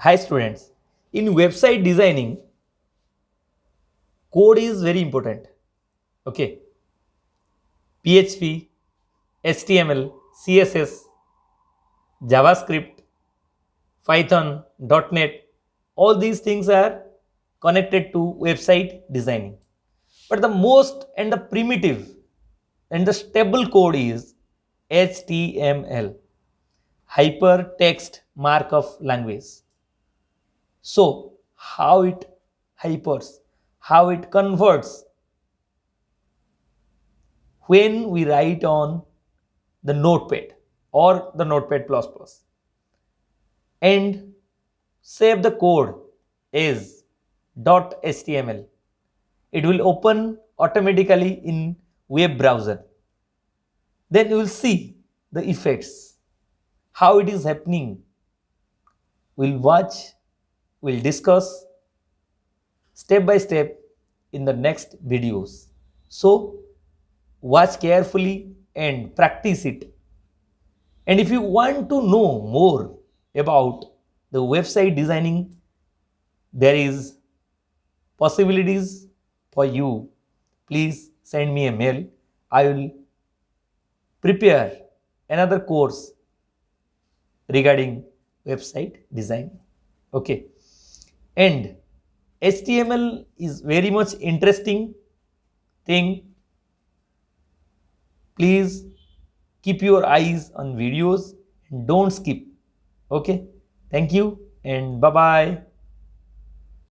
Hi students, in website designing, code is very important. Okay, PHP, HTML, CSS, JavaScript, Python, .NET, all these things are connected to website designing. But the most and the primitive and the stable code is HTML, hypertext markup language. So, how it hypers, how it converts when we write on the notepad or the notepad plus plus and save the code as .html, it will open automatically in web browser. Then you will see the effects, how it is happening. We'll watch, we'll discuss step by step in the next videos. So watch carefully and practice it. And if you want to know more about the website designing, there is possibilities for you. Please send me a mail. I will prepare another course regarding website design. Okay. And HTML is very much interesting thing. Please keep your eyes on videos and don't skip. Okay. Thank you and bye bye.